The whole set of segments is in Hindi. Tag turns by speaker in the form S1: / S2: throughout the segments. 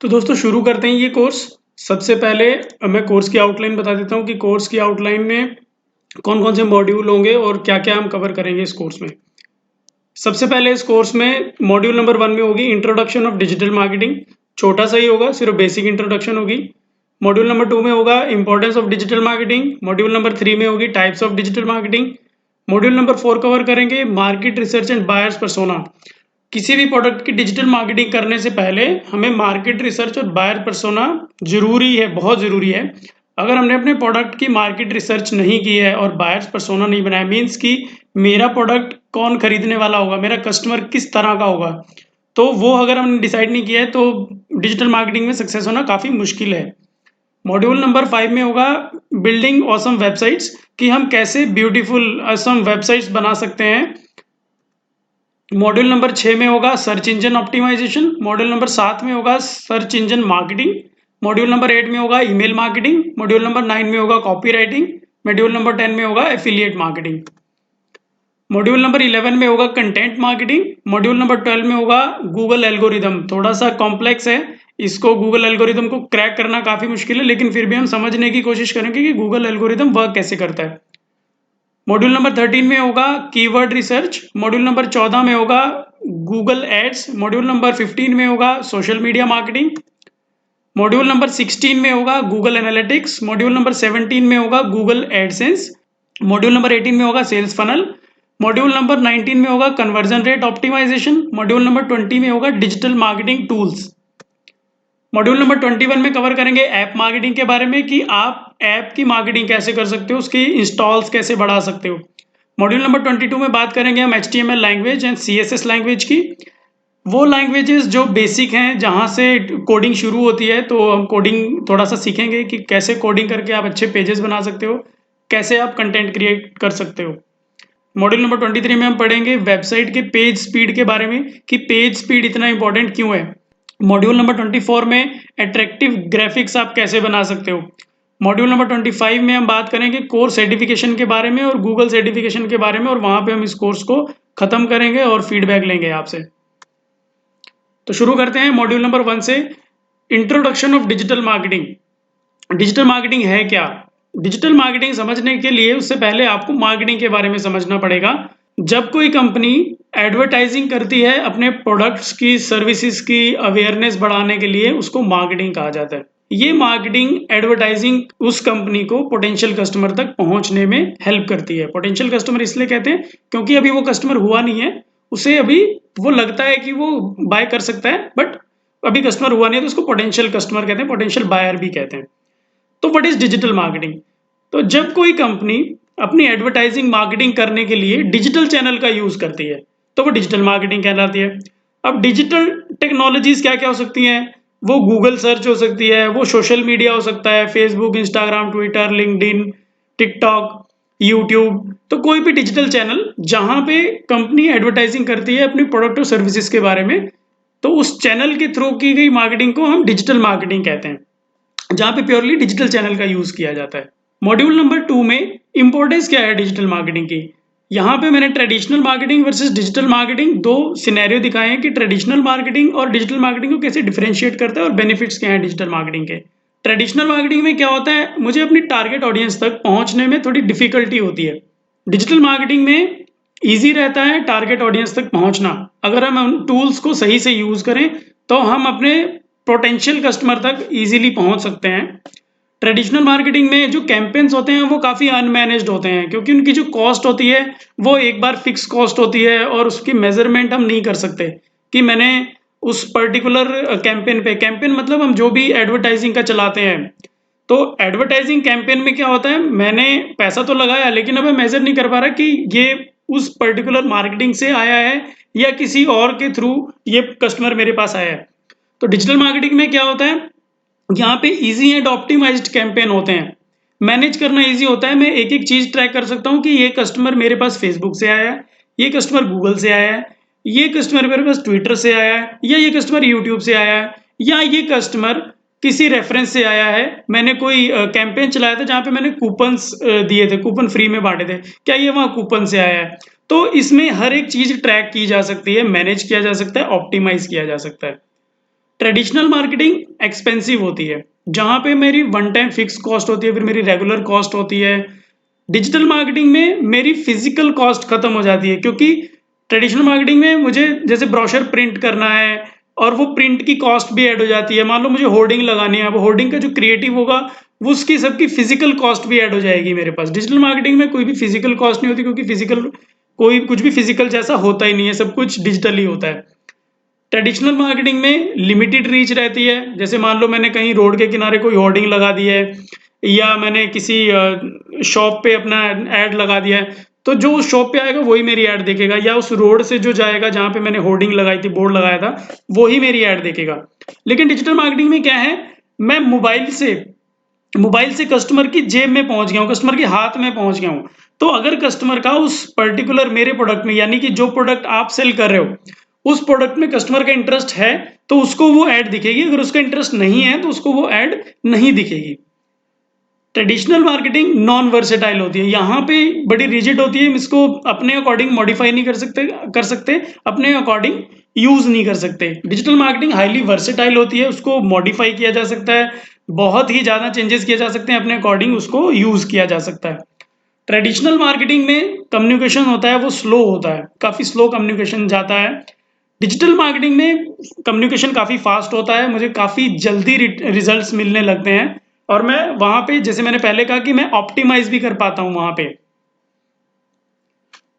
S1: तो दोस्तों शुरू करते हैं ये कोर्स। सबसे पहले मैं कोर्स की आउटलाइन बता देता हूँ कि कोर्स की आउटलाइन में कौन-कौन से मॉड्यूल होंगे और क्या-क्या हम कवर करेंगे इस कोर्स में। सबसे पहले इस कोर्स में मॉड्यूल नंबर 1 में होगी इंट्रोडक्शन ऑफ डिजिटल मार्केटिंग। छोटा सा ही होगा, सिर्फ बेसिक इंट्रोडक्शन होगी। मॉड्यूल नंबर 2 में होगा importance of digital marketing. Module number 3 में होगी types of digital marketing. Module number 4 cover करेंगे market research and buyers persona. किसी भी प्रोडक्ट की डिजिटल मार्केटिंग करने से पहले हमें मार्केट रिसर्च और बायर पर्सोना जरूरी है, बहुत ज़रूरी है। अगर हमने अपने प्रोडक्ट की मार्केट रिसर्च नहीं की है और बायर्स पर्सोना नहीं बनाया, मीन्स कि मेरा प्रोडक्ट कौन खरीदने वाला होगा, मेरा कस्टमर किस तरह का होगा, तो वो अगर हमने डिसाइड नहीं किया है तो डिजिटल मार्केटिंग में सक्सेस होना काफ़ी मुश्किल है। मॉड्यूल नंबर 5 में होगा बिल्डिंग ऑसम वेबसाइट्स, कि हम कैसे ब्यूटीफुल ऑसम वेबसाइट्स बना सकते हैं। मॉड्यूल नंबर 6 में होगा search engine optimisation. Module number 7 में होगा search engine marketing. Module number 8 में होगा ईमेल मार्केटिंग। मॉड्यूल नंबर 9 में होगा कॉपी राइटिंग। मॉड्यूल नंबर 10 में होगा एफिलिएट मार्केटिंग। मॉड्यूल नंबर 11 में होगा कंटेंट मार्केटिंग। मॉड्यूल नंबर 12 में होगा गूगल एल्गोरिदम। थोड़ा सा कॉम्प्लेक्स है, इसको गूगल एल्गोरिदम को क्रैक करना काफ़ी मुश्किल है, लेकिन फिर भी हम समझने की कोशिश करेंगे कि गूगल एल्गोरिदम वर्क कैसे करता है। मॉड्यूल नंबर 13 में होगा कीवर्ड रिसर्च। मॉड्यूल नंबर 14 में होगा गूगल एड्स। मॉड्यूल नंबर 15 में होगा social media marketing. Module number 16 में होगा गूगल एनालिटिक्स। मॉड्यूल नंबर 17 में होगा गूगल एडसेंस। मॉड्यूल नंबर 18 में होगा सेल्स फनल। मॉड्यूल नंबर 19 में होगा conversion rate optimisation. Module number 20 में होगा digital marketing tools. Module number 21 में कवर करेंगे ऐप मार्केटिंग के बारे में, कि आप ऐप की मार्केटिंग कैसे कर सकते हो, उसकी इंस्टॉल्स कैसे बढ़ा सकते हो। मॉड्यूल नंबर 22 में बात करेंगे हम HTML language and CSS language की। वो लैंग्वेजेस जो बेसिक हैं, जहाँ से कोडिंग शुरू होती है, तो हम कोडिंग थोड़ा सा सीखेंगे कि कैसे कोडिंग करके आप अच्छे पेजेस बना सकते हो, कैसे आप कंटेंट क्रिएट कर सकते हो। मॉड्यूल नंबर 23 में हम पढ़ेंगे वेबसाइट के पेज स्पीड के बारे में, कि पेज स्पीड इतना इंपॉर्टेंट क्यों है। मॉड्यूल नंबर 24 में अट्रैक्टिव ग्राफिक्स आप कैसे बना सकते हो। मॉड्यूल नंबर 25 में हम बात करेंगे कोर्स सर्टिफिकेशन के बारे में और गूगल सर्टिफिकेशन के बारे में, और वहाँ पे हम इस कोर्स को ख़त्म करेंगे और फीडबैक लेंगे आपसे। तो शुरू करते हैं मॉड्यूल नंबर 1 से, introduction of digital marketing. Digital marketing है क्या? डिजिटल मार्केटिंग समझने के लिए उससे पहले आपको मार्केटिंग के बारे में समझना पड़ेगा। जब कोई कंपनी एडवर्टाइजिंग करती है अपने प्रोडक्ट्स की, सर्विसेज की अवेयरनेस बढ़ाने के लिए, उसको मार्केटिंग कहा जाता है। ये मार्केटिंग एडवर्टाइजिंग उस कंपनी को पोटेंशियल कस्टमर तक पहुंचने में हेल्प करती है। पोटेंशियल कस्टमर इसलिए कहते हैं क्योंकि अभी वो कस्टमर हुआ नहीं है, उसे अभी वो लगता है कि वो बाय कर सकता है, बट अभी कस्टमर हुआ नहीं है, तो उसको पोटेंशियल कस्टमर कहते हैं, पोटेंशियल बायर भी कहते हैं। तो व्हाट इज डिजिटल मार्केटिंग? तो जब कोई कंपनी अपनी एडवर्टाइजिंग मार्केटिंग करने के लिए डिजिटल चैनल का यूज करती है, तो वो डिजिटल मार्केटिंग कहलाती है। अब डिजिटल टेक्नोलॉजीज क्या क्या हो सकती हैं? वो गूगल सर्च हो सकती है, वो सोशल मीडिया हो सकता है, Facebook, Instagram, Twitter, LinkedIn, TikTok, YouTube. तो कोई भी डिजिटल चैनल जहां पे कंपनी एडवर्टाइजिंग करती है अपनी प्रोडक्ट और सर्विसेज के बारे में, तो उस चैनल के थ्रू की गई मार्केटिंग को हम डिजिटल मार्केटिंग कहते हैं, जहां पे प्योरली डिजिटल चैनल का यूज किया जाता है। मॉड्यूल नंबर 2 में इंपॉर्टेंस क्या है डिजिटल मार्केटिंग की। यहाँ पे मैंने traditional marketing versus digital marketing दो सिनेरियो दिखाए हैं कि ट्रेडिशनल मार्केटिंग और डिजिटल मार्केटिंग को कैसे डिफरेंशिएट करता है और बेनिफिट्स क्या हैं डिजिटल मार्केटिंग के। ट्रेडिशनल मार्केटिंग में क्या होता है, मुझे अपनी टारगेट ऑडियंस तक पहुंचने में थोड़ी डिफिकल्टी होती है। डिजिटल मार्केटिंग में ईजी रहता है टारगेट ऑडियंस तक पहुंचना, अगर हम उन टूल्स को सही से यूज करें तो हम अपने पोटेंशियल कस्टमर तक इजीली पहुंच सकते हैं। ट्रेडिशनल मार्केटिंग में जो कैंपेन्स होते हैं वो काफ़ी अनमैनेज्ड होते हैं, क्योंकि उनकी जो कॉस्ट होती है वो एक बार फिक्स कॉस्ट होती है और उसकी मेजरमेंट हम नहीं कर सकते कि मैंने उस पर्टिकुलर कैंपेन मतलब हम जो भी एडवर्टाइजिंग का चलाते हैं, तो एडवर्टाइजिंग कैंपेन में क्या होता है, मैंने पैसा तो लगाया लेकिन अब मैं मेजर नहीं कर पा रहा कि ये उस पर्टिकुलर मार्केटिंग से आया है या किसी और के थ्रू ये कस्टमर मेरे पास आया है। तो डिजिटल मार्केटिंग में क्या होता है, यहाँ पे इजी एंड ऑप्टिमाइज्ड कैंपेन होते हैं, मैनेज करना इजी होता है। मैं एक एक चीज ट्रैक कर सकता हूँ कि ये कस्टमर मेरे पास फेसबुक से आया है, ये कस्टमर गूगल से आया है, ये कस्टमर मेरे पास ट्विटर से आया है, या ये कस्टमर यूट्यूब से आया है, या ये कस्टमर किसी रेफरेंस से आया है। मैंने कोई कैंपेन चलाया था जहाँ पे मैंने कूपन्स दिए थे, कूपन फ्री में बांटे थे, क्या ये वहाँ कूपन से आया है। तो इसमें हर एक चीज ट्रैक की जा सकती है, मैनेज किया जा सकता है, ऑप्टिमाइज किया जा सकता है। ट्रेडिशनल मार्केटिंग एक्सपेंसिव होती है, जहां पे मेरी वन टाइम फिक्स कॉस्ट होती है, फिर मेरी रेगुलर कॉस्ट होती है। डिजिटल मार्केटिंग में मेरी फिजिकल कॉस्ट खत्म हो जाती है, क्योंकि ट्रेडिशनल मार्केटिंग में मुझे जैसे ब्रोशर प्रिंट करना है और वो प्रिंट की कॉस्ट भी ऐड हो जाती है। मान लो मुझे होर्डिंग लगानी है, अब होर्डिंग का जो क्रिएटिव होगा वो उसकी सबकी फिजिकल कॉस्ट भी ऐड हो जाएगी मेरे पास। डिजिटल मार्केटिंग में कोई भी फिजिकल कॉस्ट नहीं होती, क्योंकि फिजिकल कोई कुछ भी फिजिकल जैसा होता ही नहीं है, सब कुछ डिजिटल ही होता है। ट्रेडिशनल मार्केटिंग में लिमिटेड रीच रहती है, जैसे मान लो मैंने कहीं रोड के किनारे कोई होर्डिंग लगा दी है, या मैंने किसी शॉप पे अपना ऐड लगा दिया है, तो जो उस शॉप पे आएगा वही मेरी ऐड देखेगा, या उस रोड से जो जाएगा जहां पे मैंने होर्डिंग लगाई थी, बोर्ड लगाया था, वही मेरी ऐड देखेगा। लेकिन डिजिटल मार्केटिंग में क्या है, मैं मोबाइल से कस्टमर की जेब में पहुंच गया हूँ, कस्टमर के हाथ में पहुंच गया हूँ। तो अगर कस्टमर का उस पर्टिकुलर मेरे प्रोडक्ट में, यानी कि जो प्रोडक्ट आप सेल कर रहे हो उस प्रोडक्ट में कस्टमर का इंटरेस्ट है, तो उसको वो ऐड दिखेगी। अगर उसका इंटरेस्ट नहीं है तो उसको वो ऐड नहीं दिखेगी। ट्रेडिशनल मार्केटिंग नॉन वर्सेटाइल होती है, यहाँ पे बड़ी रिजिड होती है, इसको अपने अकॉर्डिंग मॉडिफाई नहीं कर सकते, अपने अकॉर्डिंग यूज नहीं कर सकते। डिजिटल मार्केटिंग हाईली वर्सेटाइल होती है, उसको मॉडिफाई किया जा सकता है, बहुत ही ज्यादा चेंजेस किए जा सकते हैं, अपने अकॉर्डिंग उसको यूज किया जा सकता है। ट्रेडिशनल मार्केटिंग में कम्युनिकेशन होता है वो स्लो होता है, काफी स्लो कम्युनिकेशन जाता है। डिजिटल मार्केटिंग में कम्युनिकेशन काफी फास्ट होता है, मुझे काफी जल्दी रिजल्ट्स मिलने लगते हैं, और मैं वहां पे, जैसे मैंने पहले कहा कि मैं ऑप्टिमाइज भी कर पाता हूं वहां पे।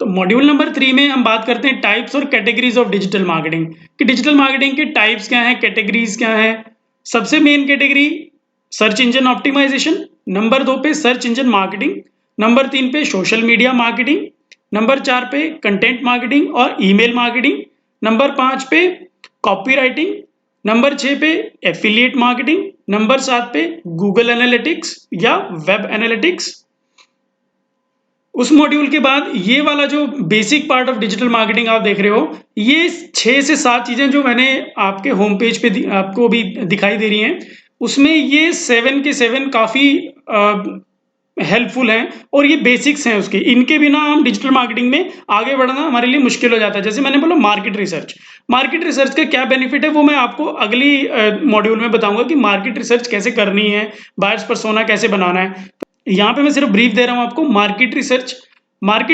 S1: तो मॉड्यूल नंबर 3 में हम बात करते हैं टाइप्स और कैटेगरीज ऑफ डिजिटल मार्केटिंग, कि डिजिटल मार्केटिंग के टाइप्स क्या हैं, कैटेगरीज क्या हैं। सबसे main category search engine optimisation, number 2 पे सर्च इंजन मार्केटिंग, नंबर 3 पे सोशल मीडिया मार्केटिंग, नंबर 4 पे कंटेंट मार्केटिंग और ईमेल मार्केटिंग, नंबर 5 पे कॉपीराइटिंग, नंबर 6 पे एफिलिएट मार्केटिंग, नंबर 7 पे गूगल एनालिटिक्स या वेब एनालिटिक्स। उस मॉड्यूल के बाद ये वाला जो basic part of digital marketing आप देख रहे हो, ये 6 से 7 चीजें जो मैंने आपके होम पेज पे आपको भी दिखाई दे रही हैं, उसमें ये 7 के 7 काफी हेल्पफुल हैं, और ये बेसिक्स हैं उसके। इनके बिना हम डिजिटल मार्केटिंग में आगे बढ़ना हमारे लिए मुश्किल हो जाता है। जैसे मैंने बोला मार्केट रिसर्च का क्या बेनिफिट है वो मैं आपको अगली मॉड्यूल में बताऊंगा, कि मार्केट रिसर्च कैसे करनी है, बायर्स पर्सोना कैसे बनाना है। यहाँ पे मैं सिर्फ ब्रीफ दे रहा हूँ आपको। मार्केट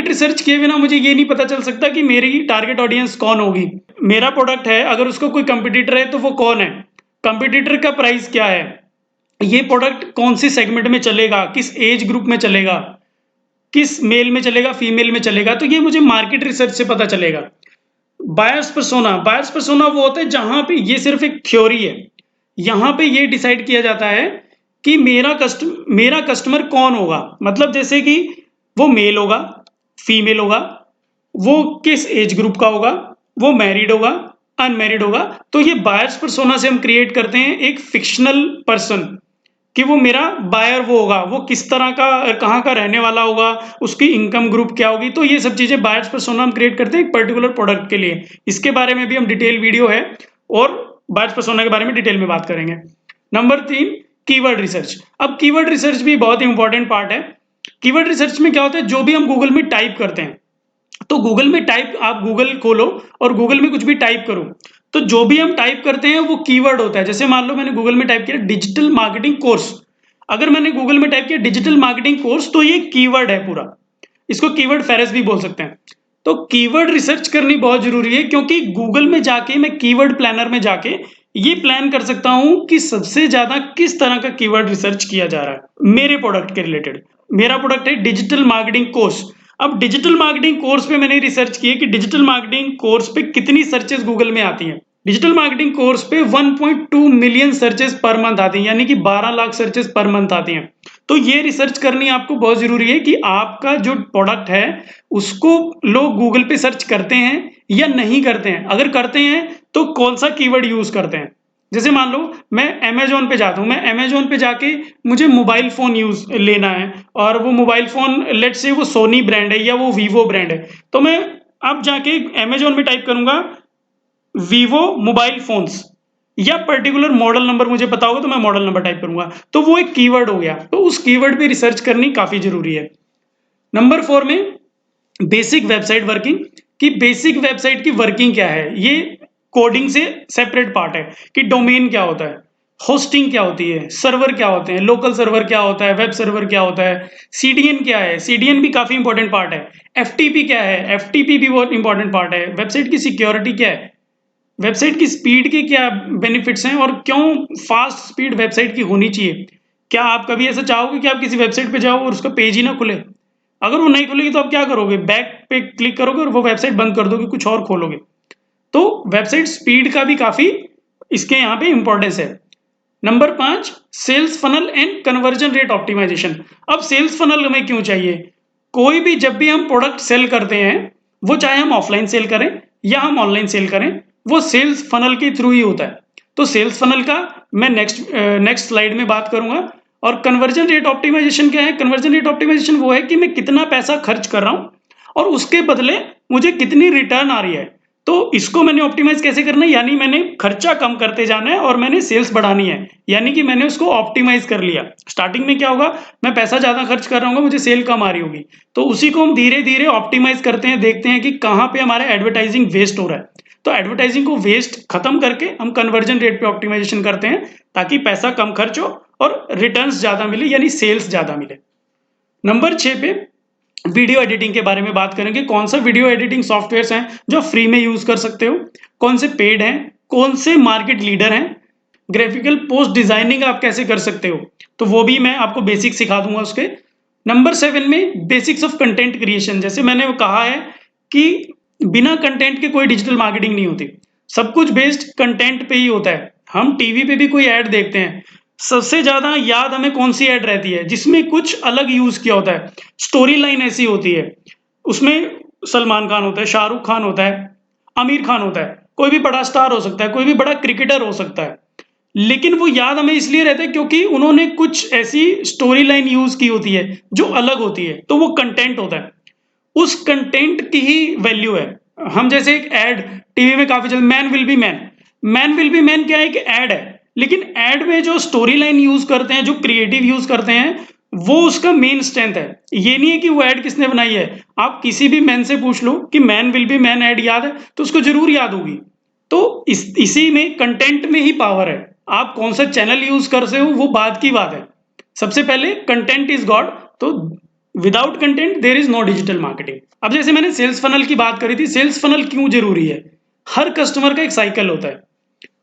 S1: रिसर्च किए बिना मुझे ये नहीं पता चल सकता कि मेरी टारगेट ऑडियंस कौन होगी। मेरा प्रोडक्ट है, अगर उसको कोई कंपटीटर है तो वो कौन है, कंपटीटर का प्राइस क्या है, ये प्रोडक्ट कौन सी सेगमेंट में चलेगा, किस एज ग्रुप में चलेगा, किस मेल में चलेगा, फीमेल में चलेगा, तो ये मुझे मार्केट रिसर्च से पता चलेगा। बायर्स पर्सोना वो होता है जहां पे, ये सिर्फ एक थ्योरी है, यहां पे ये डिसाइड किया जाता है कि मेरा कस्टमर कौन होगा। मतलब जैसे कि वो मेल होगा, फीमेल होगा, वो किस एज ग्रुप का होगा, वो मैरिड होगा, अनमैरिड होगा। तो ये बायर्स पर्सोना से हम क्रिएट करते हैं एक फिक्शनल पर्सन, कि वो मेरा बायर वो होगा, वो किस तरह का, कहाँ का रहने वाला होगा, उसकी इनकम ग्रुप क्या होगी। तो ये सब चीजें बायर्स पर्सोना हम क्रिएट करते हैं एक पर्टिकुलर प्रोडक्ट के लिए। इसके बारे में भी हम डिटेल वीडियो है, और बायर्स पर्सोना के बारे में डिटेल में बात करेंगे। Number 3, keyword research. अब कीवर्ड रिसर्च भी बहुत इंपॉर्टेंट पार्ट है। कीवर्ड रिसर्च में क्या होता है, जो भी हम गूगल में टाइप करते हैं, तो गूगल में आप गूगल खोलो और गूगल में कुछ भी टाइप करो, तो जो भी हम टाइप करते हैं वो कीवर्ड होता है। जैसे मान लो मैंने गूगल में टाइप किया डिजिटल मार्केटिंग कोर्स, अगर मैंने गूगल में टाइप किया डिजिटल मार्केटिंग कोर्स, तो ये कीवर्ड है पूरा, इसको कीवर्ड फेरेस भी बोल सकते हैं। तो कीवर्ड रिसर्च करनी बहुत जरूरी है, क्योंकि गूगल में जाके मैं कीवर्ड प्लानर में जाके ये प्लान कर सकता हूं कि सबसे ज्यादा किस तरह का कीवर्ड रिसर्च किया जा रहा है मेरे प्रोडक्ट के रिलेटेड। मेरा प्रोडक्ट है डिजिटल मार्केटिंग कोर्स। अब डिजिटल मार्केटिंग कोर्स पे मैंने रिसर्च की है कि डिजिटल मार्केटिंग कोर्स पे कितनी सर्चेस गूगल में आती हैं। डिजिटल मार्केटिंग कोर्स पे 1.2 मिलियन सर्चेस पर मंथ आती हैं, यानी कि 12 लाख सर्चेस पर मंथ आती हैं। तो ये रिसर्च करनी आपको बहुत जरूरी है कि आपका जो प्रोडक्ट है उसको लोग गूगल पे सर्च करते हैं या नहीं करते हैं। अगर करते हैं तो कौन सा कीवर्ड यूज करते हैं। जैसे मान लो मैं अमेजोन पे जाता हूं, मैं अमेजोन पे जाके मुझे मोबाइल फोन यूज लेना है, और वो मोबाइल फोन लेट्स से वो सोनी ब्रांड है या वो वीवो ब्रांड है, तो मैं अब जाके अमेजोन में टाइप करूंगा वीवो मोबाइल फोन्स, या पर्टिकुलर मॉडल नंबर मुझे पता होगा तो मैं मॉडल नंबर टाइप करूंगा, तो वो एक कीवर्ड हो गया। तो उस कीवर्ड पे रिसर्च करनी काफी जरूरी है। नंबर 4 में बेसिक वेबसाइट वर्किंग, कि बेसिक वेबसाइट की वर्किंग क्या है। ये कोडिंग से सेपरेट पार्ट है कि डोमेन क्या होता है, होस्टिंग क्या होती है, सर्वर क्या होते हैं, लोकल सर्वर क्या होता है, वेब सर्वर क्या होता है, सीडीएन क्या है, सीडीएन भी काफी इंपॉर्टेंट पार्ट है, एफटीपी क्या है, एफटीपी भी बहुत इंपॉर्टेंट पार्ट है, वेबसाइट की सिक्योरिटी क्या है, वेबसाइट की स्पीड के क्या बेनिफिट्स हैं और क्यों फास्ट स्पीड वेबसाइट की होनी चाहिए। क्या आप कभी ऐसा चाहोगे कि आप किसी वेबसाइट पे जाओ और उसका पेज ही ना खुले? अगर वो नहीं खुलेगी तो आप क्या करोगे, बैक पे क्लिक करोगे और वो वेबसाइट बंद कर दोगे, कुछ और खोलोगे। तो वेबसाइट स्पीड का भी काफी इसके यहाँ पे इंपॉर्टेंस है। Number 5, sales funnel and conversion rate optimisation. अब सेल्स फनल हमें क्यों चाहिए? कोई भी जब भी हम प्रोडक्ट सेल करते हैं, वो चाहे हम ऑफलाइन सेल करें या हम ऑनलाइन सेल करें, वो सेल्स फनल के थ्रू ही होता है। तो सेल्स फनल का मैं नेक्स्ट स्लाइड में बात करूंगा। और कन्वर्जन रेट ऑप्टिमाइजेशन क्या है? कन्वर्जन रेट ऑप्टिमाइजेशन वो है कि मैं कितना पैसा खर्च कर रहा हूं और उसके बदले मुझे कितनी रिटर्न आ रही है। तो इसको मैंने ऑप्टिमाइज कैसे करना है, यानी मैंने खर्चा कम करते जाना है और मैंने सेल्स बढ़ानी है, यानी कि मैंने उसको ऑप्टिमाइज कर लिया। स्टार्टिंग में क्या होगा, मैं पैसा ज्यादा खर्च कर रहा हूँ, मुझे सेल कम आ रही होगी, तो उसी को हम धीरे धीरे ऑप्टिमाइज करते हैं, देखते हैं कि कहाँ पे हमारा एडवर्टाइजिंग वेस्ट हो रहा है। तो एडवर्टाइजिंग को वेस्ट खत्म करके हम कन्वर्जन रेट पे ऑप्टिमाइजेशन करते हैं, ताकि पैसा कम खर्च हो और रिटर्न्स ज्यादा मिले, यानी सेल्स ज्यादा मिले। नंबर 6 पे वीडियो एडिटिंग के बारे में बात करेंगे। कौन सा वीडियो एडिटिंग सॉफ्टवेयर्स हैं जो फ्री में यूज कर सकते हो, कौन से पेड हैं, कौन से मार्केट लीडर हैं, ग्राफिकल पोस्ट डिजाइनिंग आप कैसे कर सकते हो, तो वो भी मैं आपको बेसिक सिखा दूंगा उसके। नंबर 7 में बेसिक्स ऑफ कंटेंट क्रिएशन। जैसे मैंने कहा है कि बिना कंटेंट के कोई डिजिटल मार्केटिंग नहीं होती, सब कुछ बेस्ड कंटेंट पे ही होता है। हम टीवी पे भी कोई ऐड देखते हैं, सबसे ज्यादा याद हमें कौन सी ऐड रहती है जिसमें कुछ अलग यूज किया होता है, स्टोरी लाइन ऐसी होती है, उसमें सलमान खान होता है, शाहरुख खान होता है, आमिर खान होता है, कोई भी बड़ा स्टार हो सकता है, कोई भी बड़ा क्रिकेटर हो सकता है, लेकिन वो याद हमें इसलिए रहता है क्योंकि उन्होंने कुछ ऐसी स्टोरी लाइन यूज की होती है जो अलग होती है, तो वो कंटेंट होता है, उस कंटेंट की ही वैल्यू है। हम जैसे एक एड टीवी में काफी चल, man will be man, man will be man क्या है कि एड है, लेकिन एड में जो स्टोरी लाइन यूज करते हैं, जो क्रिएटिव यूज करते हैं, वो उसका मेन स्ट्रेंथ है। ये नहीं है कि वो एड किसने बनाई है, आप किसी भी मैन से पूछ लो कि man will be man ad याद है तो उसको जरूर याद होगी। तो इसी में कंटेंट में ही पावर है, आप कौन सा चैनल यूज कर रहे हो वो बात की बात है। सबसे पहले कंटेंट इज गॉड, तो without content there is no digital marketing. अब जैसे मैंने सेल्स फनल की बात करी थी, सेल्स फनल क्यों जरूरी है? हर कस्टमर का एक साइकिल होता है,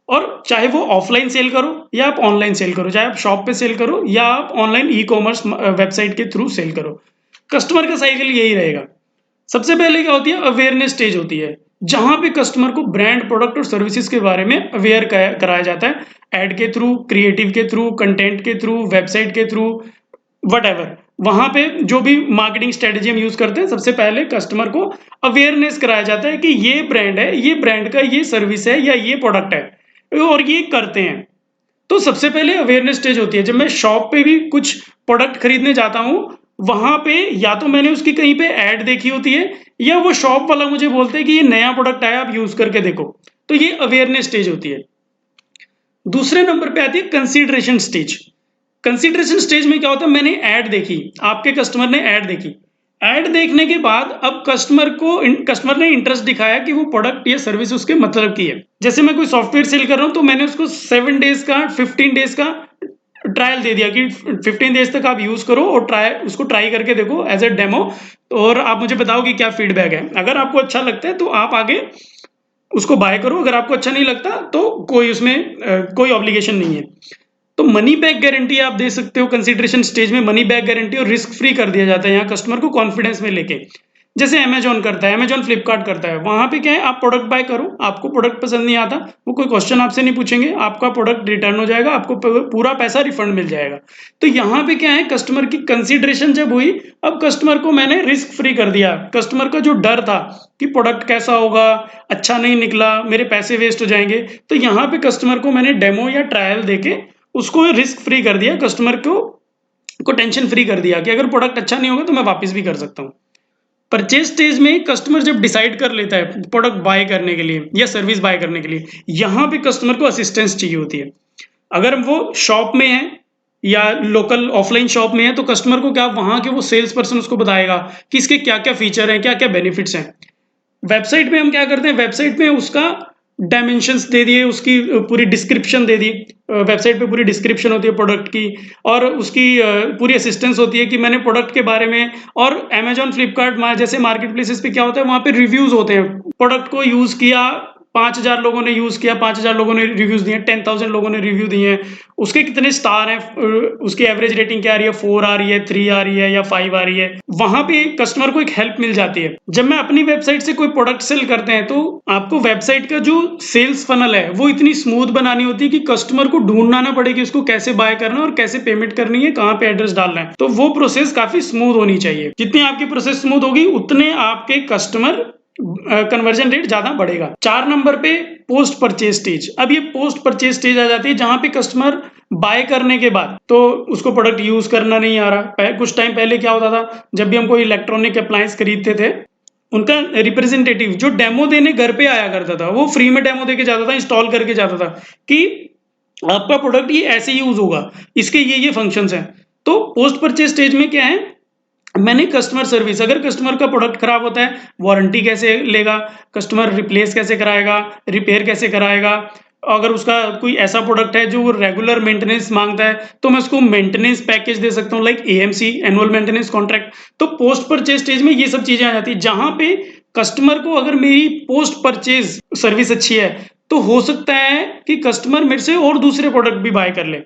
S1: और चाहे वो ऑफलाइन सेल करो या आप ऑनलाइन सेल करो, चाहे आप शॉप पे सेल करो या आप ऑनलाइन ई कॉमर्स वेबसाइट के थ्रू सेल करो, कस्टमर का साइकिल यही रहेगा। सबसे पहले क्या होती है, अवेयरनेस स्टेज होती है, जहां पे कस्टमर को ब्रांड, प्रोडक्ट और सर्विसेज के बारे में अवेयर कराया जाता है, एड के थ्रू, क्रिएटिव के थ्रू, कंटेंट के थ्रू, वेबसाइट के थ्रू, वट वहां पे जो भी मार्केटिंग स्ट्रेटेजी हम यूज करते हैं, सबसे पहले कस्टमर को अवेयरनेस कराया जाता है कि ये ब्रांड है, ये ब्रांड का ये सर्विस है या ये प्रोडक्ट है और ये करते हैं। तो सबसे पहले अवेयरनेस स्टेज होती है। जब मैं शॉप पे भी कुछ प्रोडक्ट खरीदने जाता हूं, वहां पे या तो मैंने उसकी कहीं पे ऐड देखी होती है या वो शॉप वाला मुझे बोलते हैं कि ये नया प्रोडक्ट आया, आप यूज करके देखो, तो ये अवेयरनेस स्टेज होती है। दूसरे नंबर पे आती है कंसीडरेशन स्टेज। कंसीडरेशन स्टेज में क्या होता है, मैंने ऐड देखी, आपके कस्टमर ने ऐड देखी, ऐड देखने के बाद अब कस्टमर ने इंटरेस्ट दिखाया कि वो प्रोडक्ट या सर्विस उसके मतलब की है। जैसे मैं कोई सॉफ्टवेयर सेल कर रहा हूं, तो मैंने उसको 7 डेज का, 15 डेज का ट्रायल दे दिया कि 15 डेज तक आप यूज करो और उसको ट्राई करके देखो एज ए डेमो, और आप मुझे बताओ कि क्या फीडबैक है। अगर आपको अच्छा लगता है तो आप आगे उसको बाय करो, अगर आपको अच्छा नहीं लगता तो कोई उसमें कोई ऑब्लिगेशन नहीं है। तो मनी बैक गारंटी आप दे सकते हो कंसीडरेशन स्टेज में, मनी बैक गारंटी, और रिस्क फ्री कर दिया जाता है यहाँ कस्टमर को कॉन्फिडेंस में लेके। जैसे अमेजॉन करता है, अमेजॉन फ्लिपकार्ट करता है, वहां पे क्या है, आप प्रोडक्ट बाय करो, आपको प्रोडक्ट पसंद नहीं आता, वो कोई क्वेश्चन आपसे नहीं पूछेंगे, आपका प्रोडक्ट रिटर्न हो जाएगा, आपको पूरा पैसा रिफंड मिल जाएगा। तो यहाँ पे क्या है, कस्टमर की कंसीडरेशन जब हुई, अब कस्टमर को मैंने रिस्क फ्री कर दिया। कस्टमर का जो डर था कि प्रोडक्ट कैसा होगा, अच्छा नहीं निकला, मेरे पैसे वेस्ट हो जाएंगे, तो यहाँ पे कस्टमर को मैंने डेमो या ट्रायल देके उसको रिस्क फ्री कर दिया, कस्टमर को टेंशन फ्री कर दिया कि अगर प्रोडक्ट अच्छा नहीं होगा तो मैं वापस भी कर सकता हूँ। परचेज स्टेज में कस्टमर जब डिसाइड कर लेता है प्रोडक्ट बाय करने के लिए या सर्विस बाय करने के लिए, यहाँ पे कस्टमर को असिस्टेंस चाहिए होती है। अगर वो शॉप में है या लोकल ऑफलाइन शॉप में है, तो कस्टमर को क्या, वहां के वो सेल्स पर्सन उसको बताएगा कि इसके क्या क्या फीचर हैं, क्या क्या बेनिफिट्स हैं। वेबसाइट में हम क्या करते हैं, वेबसाइट में उसका डायमेंशंस दे दिए, उसकी पूरी डिस्क्रिप्शन दे दी। वेबसाइट पे पूरी डिस्क्रिप्शन होती है प्रोडक्ट की और उसकी पूरी असिस्टेंस होती है कि मैंने प्रोडक्ट के बारे में। और अमेजॉन, फ्लिपकार्ट जैसे मार्केट प्लेसेस पे क्या होता है, वहां पे रिव्यूज होते हैं। प्रोडक्ट को यूज किया, 5,000 लोगों ने यूज किया, 5,000 लोगों ने रिव्यूज दिए, 10,000 लोगों ने रिव्यू दिए हैं, उसके कितने स्टार हैं, उसकी एवरेज रेटिंग क्या आ रही है, 4 आ रही है, 3 आ रही है या 5 आ रही है। वहां पे कस्टमर को एक हेल्प मिल जाती है। जब मैं अपनी वेबसाइट से कोई प्रोडक्ट सेल करते हैं तो आपको वेबसाइट का जो सेल्स फनल है वो इतनी स्मूथ बनानी होती है कि कस्टमर को ढूंढना ना पड़े कि उसको कैसे बाय करना है और कैसे पेमेंट करनी है, कहां पे एड्रेस डालना है। तो वो प्रोसेस काफी स्मूथ होनी चाहिए। जितनी आपकी प्रोसेस स्मूथ होगी उतने आपके कस्टमर कन्वर्जन रेट ज्यादा बढ़ेगा। 4 नंबर पे पोस्ट परचेज स्टेज। अब ये पोस्ट परचेज स्टेज आ जाती है जहां पे कस्टमर बाय करने के बाद तो उसको प्रोडक्ट यूज करना नहीं आ रहा। कुछ टाइम पहले क्या होता था, जब भी हम कोई इलेक्ट्रॉनिक अप्लायंस खरीदते थे, उनका रिप्रेजेंटेटिव जो डेमो देने घर पे आया करता था, वो फ्री में डेमो देके जाता था, इंस्टॉल करके जाता था कि आपका प्रोडक्ट ये ऐसे यूज होगा, इसके ये फंक्शंस हैं। तो पोस्ट परचेज स्टेज में क्या है, मैंने कस्टमर सर्विस, अगर कस्टमर का प्रोडक्ट खराब होता है, वारंटी कैसे लेगा, कस्टमर रिप्लेस कैसे कराएगा, रिपेयर कैसे कराएगा। अगर उसका कोई ऐसा प्रोडक्ट है जो रेगुलर मेंटेनेंस मांगता है तो मैं उसको मेंटेनेंस पैकेज दे सकता हूँ, like AMC, annual maintenance contract. तो पोस्ट परचेज स्टेज में ये सब चीजें आ जाती है, जहां पे कस्टमर को अगर मेरी पोस्ट परचेज सर्विस अच्छी है तो हो सकता है कि कस्टमर मेरे से और दूसरे प्रोडक्ट भी बाय कर ले।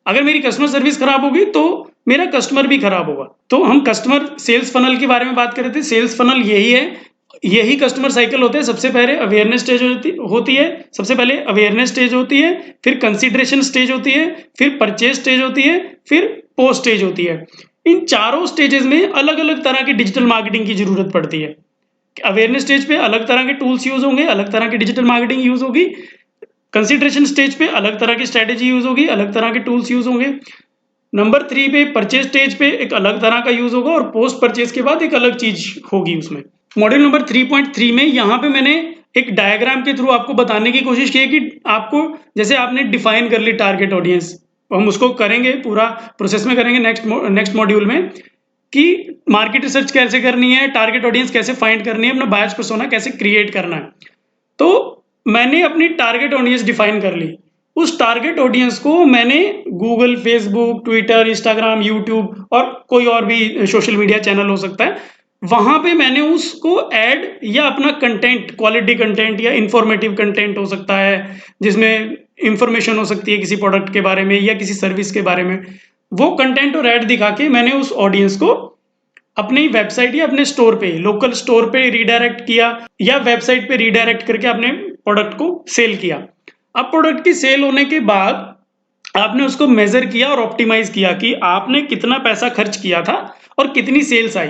S1: अगर मेरी कस्टमर सर्विस खराब होगी तो मेरा कस्टमर भी खराब होगा। तो हम कस्टमर सेल्स फनल के बारे में बात कर रहे थे। सेल्स फनल यही है, यही कस्टमर साइकिल होते हैं। सबसे पहले अवेयरनेस स्टेज होती है, सबसे पहले अवेयरनेस स्टेज होती है, फिर कंसीडरेशन स्टेज होती है, फिर परचेज स्टेज होती है, फिर पोस्ट स्टेज होती है। इन चारों स्टेजेस में अलग अलग तरह की डिजिटल मार्केटिंग की जरूरत पड़ती है। अवेयरनेस स्टेज पे अलग तरह के टूल्स यूज होंगे, अलग तरह की डिजिटल मार्केटिंग यूज होगी। कंसीडरेशन स्टेज पे अलग तरह की स्ट्रेटेजी यूज होगी, अलग तरह के टूल्स यूज होंगे। नंबर 3 पे परचेज स्टेज पे एक अलग तरह का यूज होगा और पोस्ट परचेज के बाद एक अलग चीज होगी उसमें। मॉड्यूल नंबर 3.3 में यहाँ पे मैंने एक डायग्राम के थ्रू आपको बताने की कोशिश की है कि आपको, जैसे आपने डिफाइन कर ली टारगेट ऑडियंस, हम उसको करेंगे, पूरा प्रोसेस में करेंगे नेक्स्ट मॉड्यूल में, कि मार्केट रिसर्च कैसे करनी है, टारगेट ऑडियंस कैसे फाइंड करनी है, अपना बायर्स पर्सोना कैसे क्रिएट करना है। तो मैंने अपनी टारगेट ऑडियंस डिफाइन कर ली। उस टारगेट ऑडियंस को मैंने Google, Facebook, Twitter, Instagram, YouTube और कोई और भी सोशल मीडिया चैनल हो सकता है, वहां पे मैंने उसको ऐड या अपना कंटेंट, क्वालिटी कंटेंट या इंफॉर्मेटिव कंटेंट हो सकता है, जिसमें इंफॉर्मेशन हो सकती है किसी प्रोडक्ट के बारे में या किसी सर्विस के बारे में, वो कंटेंट और ऐड दिखा के मैंने उस ऑडियंस को अपनी वेबसाइट या अपने स्टोर पे, लोकल स्टोर पे रीडायरेक्ट किया या वेबसाइट पे रीडायरेक्ट करके अपने प्रोडक्ट को सेल किया। अब प्रोडक्ट की सेल होने के बाद आपने उसको मेजर किया और ऑप्टिमाइज किया कि आपने कितना पैसा खर्च किया था और कितनी सेल्स आई,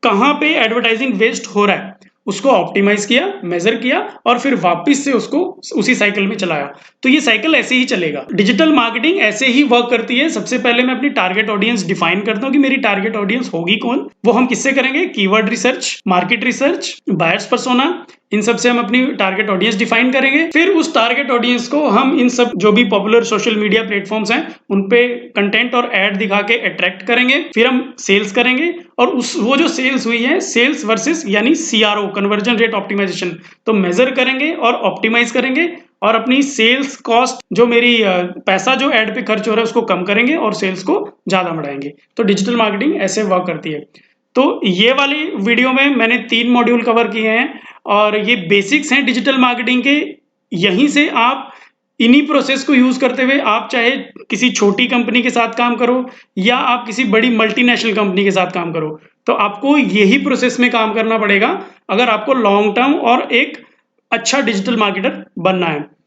S1: कहां पे एडवर्टाइजिंग वेस्ट हो रहा है, उसको ऑप्टिमाइज किया, मेजर किया और फिर वापस से उसको उसी साइकिल में चलाया। तो ये साइकिल ऐसे ही चलेगा। डिजिटल मार्केटिंग ऐसे ही वर्क करती है। सबसे पहले मैं अपनी टारगेट ऑडियंस डिफाइन करता हूं कि मेरी टारगेट ऑडियंस होगी कौन। वो हम किससे करेंगे, keyword research, market research, buyers persona, इन सब से हम अपनी टारगेट ऑडियंस डिफाइन करेंगे। फिर उस टारगेट ऑडियंस को हम इन सब जो भी पॉपुलर सोशल मीडिया प्लेटफॉर्म्स हैं उन पे कंटेंट और एड दिखा के अट्रैक्ट करेंगे। फिर हम सेल्स करेंगे और वो जो सेल्स हुई है, सेल्स वर्सेस यानी सीआरओ, कन्वर्जन रेट ऑप्टिमाइजेशन, तो मेजर करेंगे और ऑप्टिमाइज करेंगे और अपनी सेल्स कॉस्ट, जो मेरी पैसा जो एड पे खर्च हो रहा है, उसको कम करेंगे और सेल्स को ज्यादा बढ़ाएंगे। तो डिजिटल मार्केटिंग ऐसे वर्क करती है। तो ये वाली वीडियो में मैंने 3 मॉड्यूल कवर किए हैं और ये बेसिक्स हैं डिजिटल मार्केटिंग के। यहीं से आप इन्हीं प्रोसेस को यूज करते हुए आप चाहे किसी छोटी कंपनी के साथ काम करो या आप किसी बड़ी मल्टीनेशनल कंपनी के साथ काम करो, तो आपको यही प्रोसेस में काम करना पड़ेगा अगर आपको लॉन्ग टर्म और एक अच्छा डिजिटल मार्केटर बनना है।